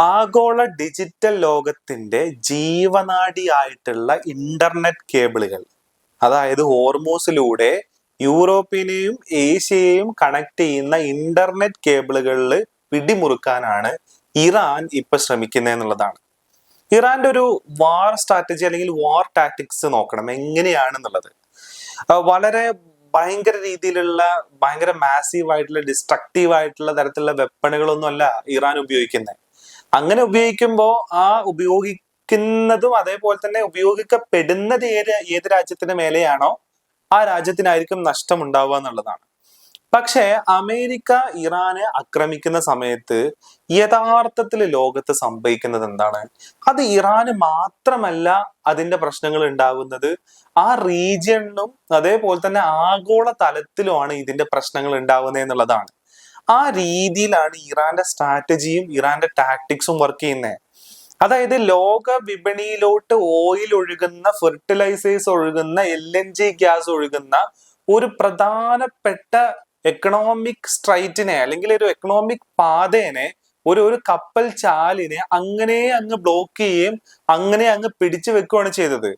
ആഗോള ഡിജിറ്റൽ ലോകത്തിന്റെ ജീവനാഡിയായിട്ടുള്ള ഇന്റർനെറ്റ് കേബിളുകൾ, അതായത് ഹോർമൂസിലൂടെ യൂറോപ്പിനെയും ഏഷ്യയെയും കണക്ട് ചെയ്യുന്ന ഇന്റർനെറ്റ് കേബിളുകളിൽ പിടിമുറുക്കാനാണ് ഇറാൻ ഇപ്പൊ ശ്രമിക്കുന്നത് എന്നുള്ളതാണ്. ഇറാന്റെ ഒരു വാർ സ്ട്രാറ്റജി അല്ലെങ്കിൽ വാർ ടാക്ടിക്സ് നോക്കണം എങ്ങനെയാണെന്നുള്ളത്. വളരെ ഭയങ്കര രീതിയിലുള്ള ഭയങ്കര മാസീവ് ആയിട്ടുള്ള ഡിസ്ട്രക്റ്റീവ് ആയിട്ടുള്ള തരത്തിലുള്ള വെപ്പണുകളൊന്നും അല്ല ഇറാൻ ഉപയോഗിക്കുന്നത്. അങ്ങനെ ഉപയോഗിക്കുമ്പോൾ ആ ഉപയോഗിക്കുന്നതും അതേപോലെ തന്നെ ഉപയോഗിക്കപ്പെടുന്നത് ഏത് രാജ്യത്തിന് മേലെയാണോ ആ രാജ്യത്തിനായിരിക്കും നഷ്ടം ഉണ്ടാവുക എന്നുള്ളതാണ്. പക്ഷെ അമേരിക്ക ഇറാനെ ആക്രമിക്കുന്ന സമയത്ത് യഥാർത്ഥത്തിൽ ലോകത്ത് സംഭവിക്കുന്നത് എന്താണ്? അത് ഇറാന് മാത്രമല്ല അതിന്റെ പ്രശ്നങ്ങൾ ഉണ്ടാകുന്നത്, ആ റീജിയണിലും അതേപോലെ തന്നെ ആഗോള തലത്തിലുമാണ് ഇതിന്റെ പ്രശ്നങ്ങൾ ഉണ്ടാകുന്നത് എന്നുള്ളതാണ്. ആ രീതിയിലാണ് ഇറാന്റെ സ്ട്രാറ്റജിയും ഇറാന്റെ ടാക്ടിക്സും വർക്ക് ചെയ്യുന്നത്. അതായത് ലോക വിപണിയിലോട്ട് ഓയിൽ ഒഴുകുന്ന, ഫെർട്ടിലൈസേഴ്സ് ഒഴുകുന്ന, LNG ഗ്യാസ് ഒഴുകുന്ന ഒരു പ്രധാനപ്പെട്ട എക്കണോമിക് സ്ട്രൈറ്റിനെ അല്ലെങ്കിൽ ഒരു എക്കണോമിക് പാതേനെ, ഒരു കപ്പൽ ചാലിനെ അങ്ങനെ അങ്ങ് ബ്ലോക്ക് ചെയ്യുകയും അങ്ങനെ അങ്ങ് പിടിച്ചു വെക്കുകയാണ് ചെയ്തത്.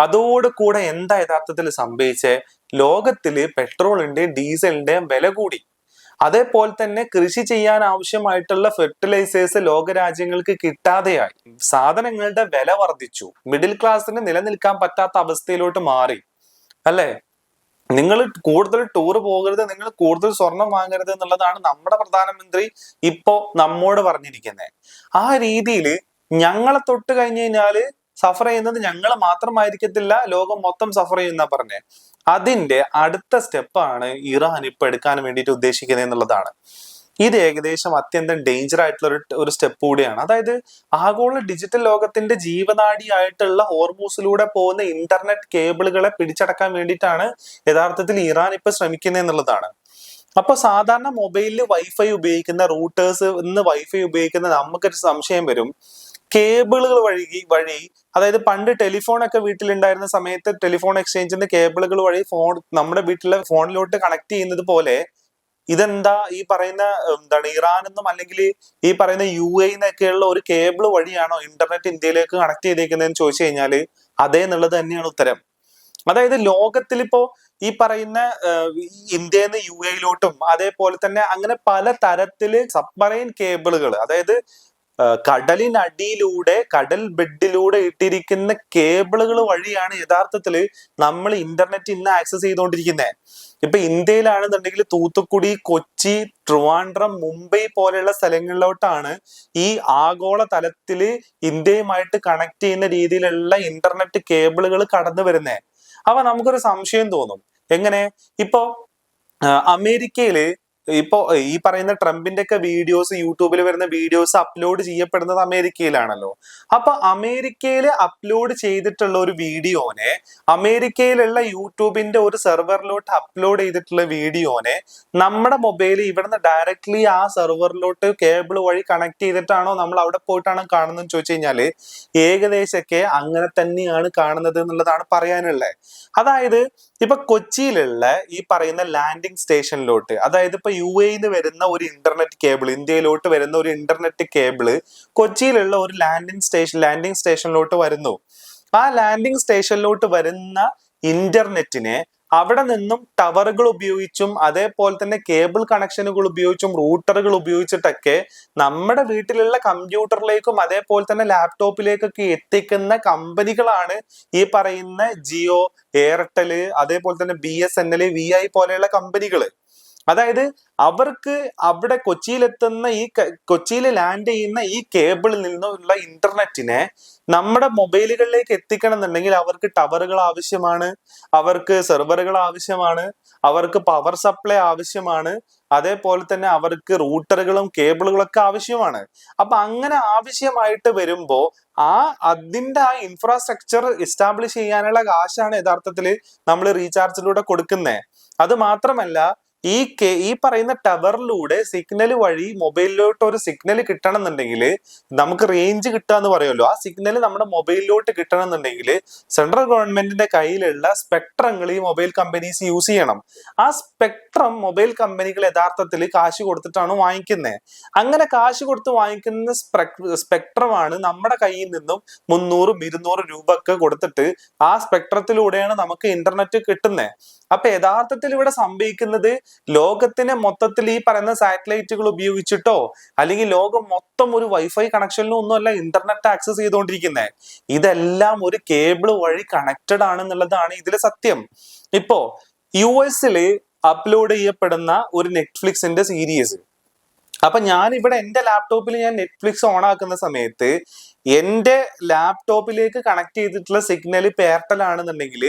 അതോടുകൂടെ എന്താ യഥാർത്ഥത്തിൽ സംഭവിച്ചേ? ലോകത്തില് പെട്രോളിന്റെയും ഡീസലിന്റെയും വില കൂടി. അതേപോലെ തന്നെ കൃഷി ചെയ്യാൻ ആവശ്യമായിട്ടുള്ള ഫെർട്ടിലൈസേഴ്സ് ലോകരാജ്യങ്ങൾക്ക് കിട്ടാതെയായി. സാധനങ്ങളുടെ വില വർദ്ധിച്ചു. മിഡിൽ ക്ലാസ്സിന് നിലനിൽക്കാൻ പറ്റാത്ത അവസ്ഥയിലോട്ട് മാറി. അല്ലെ? നിങ്ങൾ കൂടുതൽ ടൂർ പോകരുത്, നിങ്ങൾ കൂടുതൽ സ്വർണം വാങ്ങരുത് എന്നുള്ളതാണ് നമ്മുടെ പ്രധാനമന്ത്രി ഇപ്പോ നമ്മോട് പറഞ്ഞിരിക്കുന്നത്. ആ രീതിയിൽ ഞങ്ങളെ തൊട്ട് കഴിഞ്ഞു കഴിഞ്ഞാല് സഫർ ചെയ്യുന്നത് ഞങ്ങൾ മാത്രമായിരിക്കത്തില്ല, ലോകം മൊത്തം സഫർ ചെയ്യുന്ന പറഞ്ഞേ. അതിന്റെ അടുത്ത സ്റ്റെപ്പാണ് ഇറാൻ ഇപ്പൊ എടുക്കാൻ വേണ്ടിയിട്ട് ഉദ്ദേശിക്കുന്നത് എന്നുള്ളതാണ്. ഇത് ഏകദേശം അത്യന്തം ഡേഞ്ചർ ആയിട്ടുള്ള ഒരു സ്റ്റെപ്പ് കൂടിയാണ്. അതായത് ആഗോള ഡിജിറ്റൽ ലോകത്തിന്റെ ജീവനാഡിയായിട്ടുള്ള ഹോർമൂസിലൂടെ പോകുന്ന ഇന്റർനെറ്റ് കേബിളുകളെ പിടിച്ചടക്കാൻ വേണ്ടിയിട്ടാണ് യഥാർത്ഥത്തിൽ ഇറാൻ ഇപ്പൊ ശ്രമിക്കുന്നത് എന്നുള്ളതാണ്. അപ്പൊ സാധാരണ മൊബൈലിൽ വൈഫൈ ഉപയോഗിക്കുന്ന, റൂട്ടേഴ്സ് ഇന്ന് വൈഫൈ ഉപയോഗിക്കുന്ന നമുക്കൊരു സംശയം വരും, കേബിളുകൾ വഴി അതായത് പണ്ട് ടെലിഫോൺ ഒക്കെ വീട്ടിലുണ്ടായിരുന്ന സമയത്ത് ടെലിഫോൺ എക്സ്ചേഞ്ചിന്റെ കേബിളുകൾ വഴി ഫോൺ നമ്മുടെ വീട്ടിലെ ഫോണിലോട്ട് കണക്ട് ചെയ്യുന്നത് പോലെ ഇതെന്താ ഈ പറയുന്ന ഇറാൻ എന്നും അല്ലെങ്കിൽ ഈ പറയുന്ന UAE എന്നൊക്കെയുള്ള ഒരു കേബിൾ വഴിയാണോ ഇന്റർനെറ്റ് ഇന്ത്യയിലേക്ക് കണക്ട് ചെയ്തേക്കുന്നതെന്ന് ചോദിച്ചു കഴിഞ്ഞാൽ അതേ എന്നുള്ളത് തന്നെയാണ് ഉത്തരം. അതായത് ലോകത്തിൽ ഇപ്പോ ഈ പറയുന്ന ഇന്ത്യയിൽ നിന്ന് UAE-ലോട്ടും അതേപോലെ തന്നെ അങ്ങനെ പല തരത്തില് സബ്മറൈൻ കേബിളുകൾ, അതായത് കടലിനടിയിലൂടെ കടൽ ബെഡിലൂടെ ഇട്ടിരിക്കുന്ന കേബിളുകൾ വഴിയാണ് യഥാർത്ഥത്തില് നമ്മൾ ഇന്റർനെറ്റ് ഇന്ന് ആക്സസ് ചെയ്തുകൊണ്ടിരിക്കുന്നത്. ഇപ്പൊ ഇന്ത്യയിലാണെന്നുണ്ടെങ്കിൽ തൂത്തുക്കുടി, കൊച്ചി, ട്രിവാൻഡ്രം, മുംബൈ പോലെയുള്ള സ്ഥലങ്ങളിലോട്ടാണ് ഈ ആഗോള തലത്തില് ഇന്ത്യയുമായിട്ട് കണക്ട് ചെയ്യുന്ന രീതിയിലുള്ള ഇന്റർനെറ്റ് കേബിളുകൾ കടന്നു വരുന്നത്. അപ്പൊ നമുക്കൊരു സംശയം തോന്നും, എങ്ങനെ? ഇപ്പോ അമേരിക്കയില് ഇപ്പോ ഈ പറയുന്ന ട്രംപിന്റെ ഒക്കെ വീഡിയോസ്, യൂട്യൂബിൽ വരുന്ന വീഡിയോസ് അപ്ലോഡ് ചെയ്യപ്പെടുന്നത് അമേരിക്കയിലാണല്ലോ. അപ്പൊ അമേരിക്കയിൽ അപ്ലോഡ് ചെയ്തിട്ടുള്ള ഒരു വീഡിയോനെ, അമേരിക്കയിലുള്ള യൂട്യൂബിന്റെ ഒരു സെർവറിലോട്ട് അപ്ലോഡ് ചെയ്തിട്ടുള്ള വീഡിയോനെ നമ്മുടെ മൊബൈലിൽ ഇവിടുന്ന് ഡയറക്ട്ലി ആ സെർവറിലോട്ട് കേബിൾ വഴി കണക്ട് ചെയ്തിട്ടാണോ നമ്മൾ അവിടെ പോയിട്ടാണോ കാണുന്നതെന്ന് ചോദിച്ചു കഴിഞ്ഞാല് ഏകദേശമൊക്കെ അങ്ങനെ തന്നെയാണ് കാണുന്നത് എന്നുള്ളതാണ് പറയാനുള്ളത്. അതായത് ഇപ്പൊ കൊച്ചിയിലുള്ള ഈ പറയുന്ന ലാൻഡിംഗ് സ്റ്റേഷനിലോട്ട്, അതായത് ഇപ്പൊ UAE-ന്ന് വരുന്ന ഒരു ഇന്റർനെറ്റ് കേബിൾ, ഇന്ത്യയിലോട്ട് വരുന്ന ഒരു ഇന്റർനെറ്റ് കേബിള് കൊച്ചിയിലുള്ള ഒരു ലാൻഡിംഗ് സ്റ്റേഷനിലോട്ട് വരുന്നു. ആ ലാൻഡിംഗ് സ്റ്റേഷനിലോട്ട് വരുന്ന ഇന്റർനെറ്റിനെ അവിടെ നിന്നും ടവറുകൾ ഉപയോഗിച്ചും അതേപോലെ തന്നെ കേബിൾ കണക്ഷനുകൾ ഉപയോഗിച്ചും റൂട്ടറുകൾ ഉപയോഗിച്ചിട്ടൊക്കെ നമ്മുടെ വീട്ടിലുള്ള കമ്പ്യൂട്ടറിലേക്കും അതേപോലെ തന്നെ ലാപ്ടോപ്പിലേക്കൊക്കെ എത്തിക്കുന്ന കമ്പനികളാണ് ഈ പറയുന്ന ജിയോ, എയർടെൽ, അതേപോലെ തന്നെ BSNL, VI പോലെയുള്ള കമ്പനികൾ. അതായത് അവർക്ക് അവിടെ കൊച്ചിയിൽ ലാൻഡ് ചെയ്യുന്ന ഈ കേബിളിൽ നിന്നുള്ള ഇന്റർനെറ്റിനെ നമ്മുടെ മൊബൈലുകളിലേക്ക് എത്തിക്കണം എന്നുണ്ടെങ്കിൽ അവർക്ക് ടവറുകൾ ആവശ്യമാണ്, അവർക്ക് സെർവറുകൾ ആവശ്യമാണ്, അവർക്ക് പവർ സപ്ലൈ ആവശ്യമാണ്, അതേപോലെ തന്നെ അവർക്ക് റൂട്ടറുകളും കേബിളുകളും ഒക്കെ ആവശ്യമാണ്. അപ്പൊ അങ്ങനെ ആവശ്യമായിട്ട് വരുമ്പോ അതിന്റെ ആ ഇൻഫ്രാസ്ട്രക്ചർ എസ്റ്റാബ്ലിഷ് ചെയ്യാനുള്ള കാശാണ് യഥാർത്ഥത്തിൽ നമ്മൾ റീചാർജിലൂടെ കൊടുക്കുന്നത്. അത് മാത്രമല്ല ഈ പറയുന്ന ടവറിലൂടെ സിഗ്നൽ വഴി മൊബൈലിലോട്ട് ഒരു സിഗ്നൽ കിട്ടണം എന്നുണ്ടെങ്കിൽ, നമുക്ക് റേഞ്ച് കിട്ടുക എന്ന് പറയുമല്ലോ, ആ സിഗ്നൽ നമ്മുടെ മൊബൈലിലോട്ട് കിട്ടണം എന്നുണ്ടെങ്കിൽ സെൻട്രൽ ഗവൺമെന്റിന്റെ കയ്യിലുള്ള സ്പെക്ട്രങ്ങൾ ഈ മൊബൈൽ കമ്പനീസ് യൂസ് ചെയ്യണം. ആ സ്പെക്ട്രം മൊബൈൽ കമ്പനികൾ യഥാർത്ഥത്തിൽ കാശ് കൊടുത്തിട്ടാണ് വാങ്ങിക്കുന്നത്. അങ്ങനെ കാശ് കൊടുത്ത് വാങ്ങിക്കുന്ന സ്പെക്ട്രമാണ് നമ്മുടെ കയ്യിൽ നിന്നും 300-200 രൂപ ഒക്കെ കൊടുത്തിട്ട് ആ സ്പെക്ട്രത്തിലൂടെയാണ് നമുക്ക് ഇന്റർനെറ്റ് കിട്ടുന്നത്. അപ്പൊ യഥാർത്ഥത്തിൽ ഇവിടെ സംഭവിക്കുന്നത്, ലോകത്തിനെ മൊത്തത്തിൽ ഈ പറയുന്ന സാറ്റലൈറ്റുകൾ ഉപയോഗിച്ചിട്ടോ അല്ലെങ്കിൽ ലോകം മൊത്തം ഒരു വൈഫൈ കണക്ഷനിലും ഒന്നുമല്ല ഇന്റർനെറ്റ് ആക്സസ് ചെയ്തുകൊണ്ടിരിക്കുന്നത്. ഇതെല്ലാം ഒരു കേബിൾ വഴി കണക്റ്റഡ് ആണെന്നുള്ളതാണ് ഇതിലെ സത്യം. ഇപ്പോ US അപ്ലോഡ് ചെയ്യപ്പെടുന്ന ഒരു നെറ്റ്ഫ്ലിക്സിന്റെ സീരീസ്, അപ്പൊ ഞാൻ ഇവിടെ എന്റെ ലാപ്ടോപ്പിൽ ഞാൻ നെറ്റ്ഫ്ലിക്സ് ഓൺ ആക്കുന്ന സമയത്ത് എന്റെ ലാപ്ടോപ്പിലേക്ക് കണക്ട് ചെയ്തിട്ടുള്ള സിഗ്നൽ ഇപ്പൊ എയർടെൽ ആണെന്നുണ്ടെങ്കിൽ,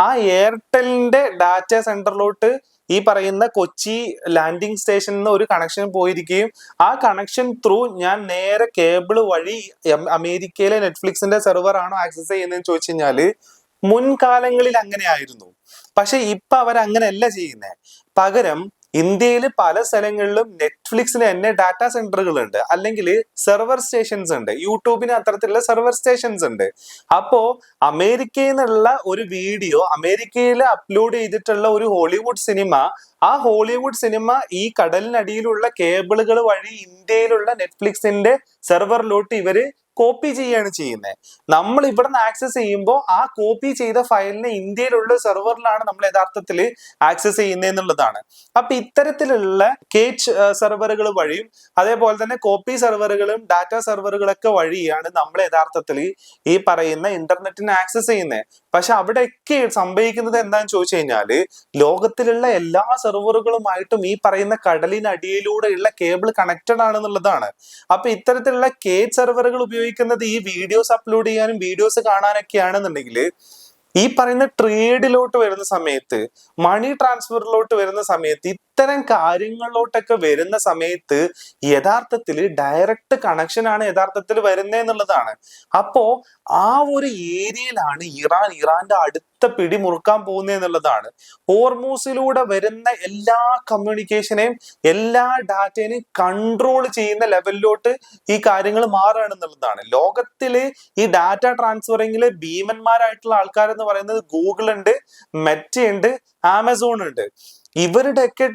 ആ എയർടെലിന്റെ ഡാറ്റ സെന്ററിലോട്ട് ഈ പറയുന്ന കൊച്ചി ലാൻഡിംഗ് സ്റ്റേഷനിൽ നിന്ന് ഒരു കണക്ഷൻ പോയിരിക്കുകയും ആ കണക്ഷൻ ത്രൂ ഞാൻ നേരെ കേബിൾ വഴി അമേരിക്കയിലെ നെറ്റ്ഫ്ലിക്സിന്റെ സെർവർ ആണോ ആക്സസ് ചെയ്യുന്നതെന്ന് ചോദിച്ചു കഴിഞ്ഞാല്, മുൻകാലങ്ങളിൽ അങ്ങനെ ആയിരുന്നു. പക്ഷെ ഇപ്പൊ അവരങ്ങനെയല്ല ചെയ്യുന്നത്. പകരം ഇന്ത്യയിൽ പല സ്ഥലങ്ങളിലും നെറ്റ്ഫ്ലിക്സിന് തന്നെ ഡാറ്റാ സെന്ററുകൾ ഉണ്ട്, അല്ലെങ്കിൽ സെർവർ സ്റ്റേഷൻസ് ഉണ്ട്. യൂട്യൂബിന് അത്തരത്തിലുള്ള സെർവർ സ്റ്റേഷൻസ് ഉണ്ട്. അപ്പോ അമേരിക്കയിൽ നിന്നുള്ള ഒരു വീഡിയോ അമേരിക്കയിൽ അപ്ലോഡ് ചെയ്തിട്ടുള്ള ഒരു ഹോളിവുഡ് സിനിമ, ആ ഹോളിവുഡ് സിനിമ ഈ കടലിനടിയിലുള്ള കേബിളുകൾ വഴി ഇന്ത്യയിലുള്ള നെറ്റ്ഫ്ലിക്സിന്റെ സെർവറിലോട്ട് ഇവര് കോപ്പി ചെയ്യാണ് ചെയ്യുന്നത്. നമ്മൾ ഇവിടെ നിന്ന് ആക്സസ് ചെയ്യുമ്പോൾ ആ കോപ്പി ചെയ്ത ഫയലിനെ ഇന്ത്യയിലുള്ള സെർവറിലാണ് നമ്മൾ യഥാർത്ഥത്തിൽ ആക്സസ് ചെയ്യുന്നത് എന്നുള്ളതാണ്. അപ്പൊ ഇത്തരത്തിലുള്ള കേച്ച് സെർവറുകൾ വഴിയും അതേപോലെ തന്നെ കോപ്പി സെർവറുകളും ഡാറ്റ സെർവറുകളൊക്കെ വഴിയാണ് നമ്മൾ യഥാർത്ഥത്തിൽ ഈ പറയുന്ന ഇന്റർനെറ്റിനെ ആക്സസ് ചെയ്യുന്നത്. പക്ഷെ അവിടെയൊക്കെ സംഭവിക്കുന്നത് എന്താണെന്ന് ചോദിച്ചു കഴിഞ്ഞാല്, ലോകത്തിലുള്ള എല്ലാ സെർവറുകളുമായിട്ടും ഈ പറയുന്ന കടലിനടിയിലൂടെയുള്ള കേബിൾ കണക്റ്റഡ് ആണെന്നുള്ളതാണ്. അപ്പൊ ഇത്തരത്തിലുള്ള കേജ് സെർവറുകൾ ഉപയോഗിക്കുന്നത് ഈ വീഡിയോസ് അപ്ലോഡ് ചെയ്യാനും വീഡിയോസ് കാണാനൊക്കെ ആണെന്നുണ്ടെങ്കിൽ, ഈ പറയുന്ന ട്രേഡിലോട്ട് വരുന്ന സമയത്ത്, മണി ട്രാൻസ്ഫറിലോട്ട് വരുന്ന സമയത്ത്, ഇത്തരം കാര്യങ്ങളിലോട്ടൊക്കെ വരുന്ന സമയത്ത് യഥാർത്ഥത്തിൽ ഡയറക്റ്റ് കണക്ഷൻ ആണ് യഥാർത്ഥത്തിൽ വരുന്നത് എന്നുള്ളതാണ്. അപ്പോ ആ ഒരു ഏരിയയിലാണ് ഇറാന്റെ അടുത്ത പിടി മുറുക്കാൻ പോകുന്നത് എന്നുള്ളതാണ്. ഹോർമൂസിലൂടെ വരുന്ന എല്ലാ കമ്മ്യൂണിക്കേഷനെയും എല്ലാ ഡാറ്റേനെയും കൺട്രോൾ ചെയ്യുന്ന ലെവലിലോട്ട് ഈ കാര്യങ്ങൾ മാറുകയാണെന്നുള്ളതാണ്. ലോകത്തില് ഈ ഡാറ്റ ട്രാൻസ്ഫറിങ്ങില് ഭീമന്മാരായിട്ടുള്ള ആൾക്കാർ എന്ന് പറയുന്നത് ഗൂഗിൾ ഉണ്ട്, മെറ്റ ഉണ്ട്, ആമസോൺ ഉണ്ട്. ഇവരുടെയൊക്കെ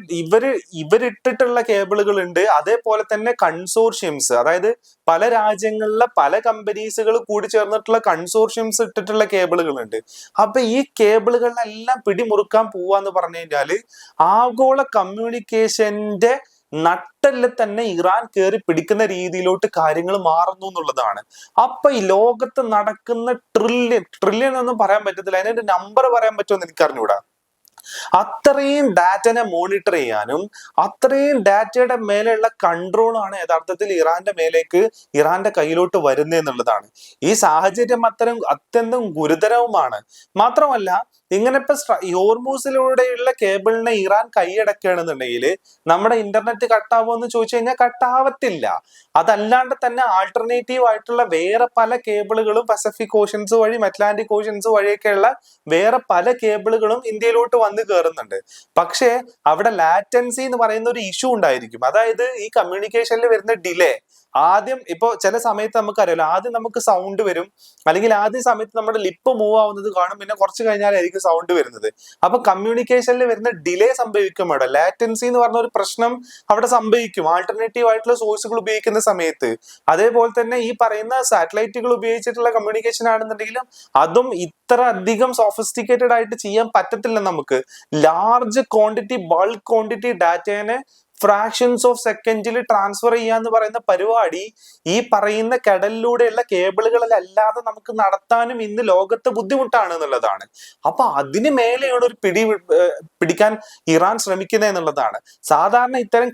ഇവരിട്ടിട്ടുള്ള കേബിളുകൾ ഉണ്ട്. അതേപോലെ തന്നെ കൺസോർഷ്യംസ്, അതായത് പല രാജ്യങ്ങളിലെ പല കമ്പനീസുകൾ കൂടി ചേർന്നിട്ടുള്ള കൺസോർഷ്യംസ് ഇട്ടിട്ടുള്ള കേബിളുകൾ ഉണ്ട്. അപ്പൊ ഈ കേബിളുകളെല്ലാം പിടിമുറുക്കാൻ പോവാന്ന് പറഞ്ഞു കഴിഞ്ഞാല് ആഗോള കമ്മ്യൂണിക്കേഷന്റെ നട്ടല് തന്നെ ഇറാൻ കയറി പിടിക്കുന്ന രീതിയിലോട്ട് കാര്യങ്ങൾ മാറുന്നു എന്നുള്ളതാണ്. അപ്പൊ ഈ ലോകത്ത് നടക്കുന്ന ട്രില്യൺ ഒന്നും പറയാൻ പറ്റത്തില്ല, അതിന്റെ നമ്പർ പറയാൻ പറ്റുമെന്ന് എനിക്കറിഞ്ഞൂടാ. അത്രയും ഡാറ്റനെ മോണിറ്റർ ചെയ്യാനും അത്രയും ഡാറ്റയുടെ മേലെയുള്ള കൺട്രോളാണ് യഥാർത്ഥത്തിൽ ഇറാന്റെ കയ്യിലോട്ട് വരുന്നത് എന്നുള്ളതാണ്. ഈ സാഹചര്യം അത്യന്തം ഗുരുതരവുമാണ്. മാത്രമല്ല, ഇങ്ങനെ ഇപ്പൊ ഹോർമൂസിലൂടെയുള്ള കേബിളിനെ ഇറാൻ കൈയടക്കുകയാണെന്നുണ്ടെങ്കിൽ നമ്മുടെ ഇന്റർനെറ്റ് കട്ടാവോ എന്ന് ചോദിച്ചു കഴിഞ്ഞാൽ കട്ടാവത്തില്ല. അതല്ലാണ്ട് തന്നെ ആൾട്ടർനേറ്റീവ് ആയിട്ടുള്ള വേറെ പല കേബിളുകളും പസഫിക് ഓഷൻസ് വഴി അറ്റ്ലാന്റിക് ഓഷൻസ് വഴിയൊക്കെയുള്ള വേറെ പല കേബിളുകളും ഇന്ത്യയിലോട്ട് വന്ന് കയറുന്നുണ്ട്. പക്ഷേ അവിടെ ലാറ്റൻസി എന്ന് പറയുന്ന ഒരു ഇഷ്യൂ ഉണ്ടായിരിക്കും. അതായത് ഈ കമ്മ്യൂണിക്കേഷനിൽ വരുന്ന ഡിലേ, ആദ്യം ഇപ്പൊ ചില സമയത്ത് നമുക്കറിയാലോ, ആദ്യം നമുക്ക് സൗണ്ട് വരും, അല്ലെങ്കിൽ ആദ്യ സമയത്ത് നമ്മുടെ ലിപ്പ് മൂവ് ആവുന്നത് കാണും, പിന്നെ കുറച്ച് കഴിഞ്ഞാലായിരിക്കും സൗണ്ട് വരുന്നത്. അപ്പൊ കമ്മ്യൂണിക്കേഷനിൽ വരുന്ന ഡിലേ സംഭവിക്കും. അവിടെ ലാറ്റൻസി എന്ന് പറഞ്ഞ ഒരു പ്രശ്നം അവിടെ സംഭവിക്കും ആൾട്ടർനേറ്റീവ് ആയിട്ടുള്ള സോഴ്സുകൾ ഉപയോഗിക്കുന്ന സമയത്ത്. അതേപോലെ തന്നെ ഈ പറയുന്ന സാറ്റലൈറ്റുകൾ ഉപയോഗിച്ചിട്ടുള്ള കമ്മ്യൂണിക്കേഷൻ ആണെന്നുണ്ടെങ്കിലും അതും ഇത്ര അധികം സോഫിസ്റ്റിക്കേറ്റഡ് ആയിട്ട് ചെയ്യാൻ പറ്റത്തില്ല നമുക്ക്. ലാർജ് ക്വാണ്ടിറ്റി, ബൾക്ക് ക്വാണ്ടിറ്റി ഡാറ്റേനെ ഫ്രാക്ഷൻസ് ഓഫ് സെക്കൻഡിൽ ട്രാൻസ്ഫർ ചെയ്യാന്ന് പറയുന്ന പരിപാടി ഈ പറയുന്ന കടലിലൂടെയുള്ള കേബിളുകളിലല്ലാതെ നമുക്ക് നടത്താനും ഇന്ന് ലോകത്ത് ബുദ്ധിമുട്ടാണ് എന്നുള്ളതാണ്. അപ്പൊ അതിന് മേലെയാണ് ഒരു പിടിക്കാൻ ഇറാൻ ശ്രമിക്കുന്നത് എന്നുള്ളതാണ്. സാധാരണ ഇത്തരം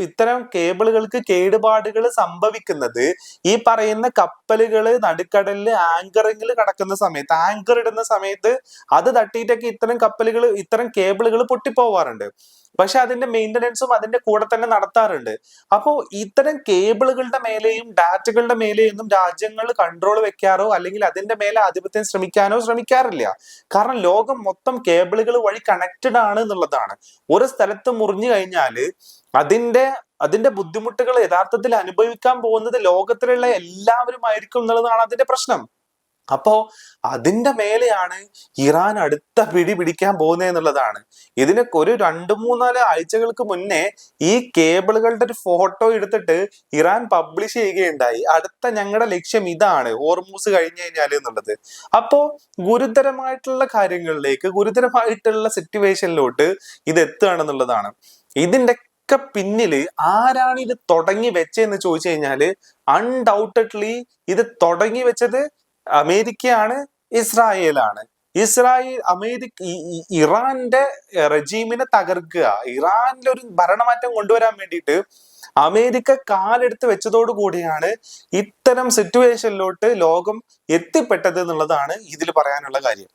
ഇത്തരം കേബിളുകൾക്ക് കേടുപാടുകൾ സംഭവിക്കുന്നത് ഈ പറയുന്ന കപ്പലുകള് നടുക്കടലില് ആങ്കറിങ്ങിൽ കിടക്കുന്ന സമയത്ത്, ആങ്കർ ഇടുന്ന സമയത്ത് അത് തട്ടിയിട്ടൊക്കെ ഇത്തരം കേബിളുകൾ പൊട്ടിപ്പോവാറുണ്ട്. പക്ഷെ അതിന്റെ മെയിൻ്റനൻസും അതിന്റെ കൂടെ തന്നെ നടത്താറുണ്ട്. അപ്പോൾ ഇത്തരം കേബിളുകളുടെ മേലെയും ഡാറ്റകളുടെ മേലെയും ഒന്നും രാജ്യങ്ങൾ കൺട്രോൾ വെക്കാറോ അല്ലെങ്കിൽ അതിന്റെ മേലെ ആധിപത്യം ശ്രമിക്കാറില്ല. കാരണം ലോകം മൊത്തം കേബിളുകൾ വഴി കണക്റ്റഡ് ആണ് എന്നുള്ളതാണ്. ഒരു സ്ഥലത്ത് മുറിഞ്ഞു കഴിഞ്ഞാല് അതിന്റെ ബുദ്ധിമുട്ടുകൾ യഥാർത്ഥത്തിൽ അനുഭവിക്കാൻ പോകുന്നത് ലോകത്തിലുള്ള എല്ലാവരും ആയിരിക്കും എന്നുള്ളതാണ് അതിന്റെ പ്രശ്നം. അപ്പോ അതിന്റെ മേലെയാണ് ഇറാൻ അടുത്ത പിടി പിടിക്കാൻ പോകുന്നത് എന്നുള്ളതാണ്. ഇതിനൊക്കെ ഒരു 2-3-4 ആഴ്ചകൾക്ക് മുന്നേ ഈ കേബിളുകളുടെ ഒരു ഫോട്ടോ എടുത്തിട്ട് ഇറാൻ പബ്ലിഷ് ചെയ്യുകയുണ്ടായി. അടുത്ത ഞങ്ങളുടെ ലക്ഷ്യം ഇതാണ്, ഹോർമൂസ് കഴിഞ്ഞു കഴിഞ്ഞാൽ എന്നുള്ളത്. അപ്പോ ഗുരുതരമായിട്ടുള്ള കാര്യങ്ങളിലേക്ക്, ഗുരുതരമായിട്ടുള്ള സിറ്റുവേഷനിലോട്ട് ഇത് എത്തുകയാണെന്നുള്ളതാണ്. ഇതിന്റെ പിന്നില് ആരാണ് ഇത് തുടങ്ങി വെച്ചതെന്ന് ചോദിച്ചു കഴിഞ്ഞാല് അൺഡൗട്ടഡ്ലി ഇത് തുടങ്ങി വെച്ചത് അമേരിക്കയാണ്, ഇസ്രായേലാണ്. ഇറാന്റെ റെജീമിനെ തകർക്കുക, ഇറാനിൽ ഒരു ഭരണമാറ്റം കൊണ്ടുവരാൻ വേണ്ടിയിട്ട് അമേരിക്ക കാലെടുത്ത് വെച്ചതോടു കൂടിയാണ് ഇത്തരം സിറ്റുവേഷനിലോട്ട് ലോകം എത്തിപ്പെട്ടത് എന്നുള്ളതാണ് ഇതിൽ പറയാനുള്ള കാര്യം.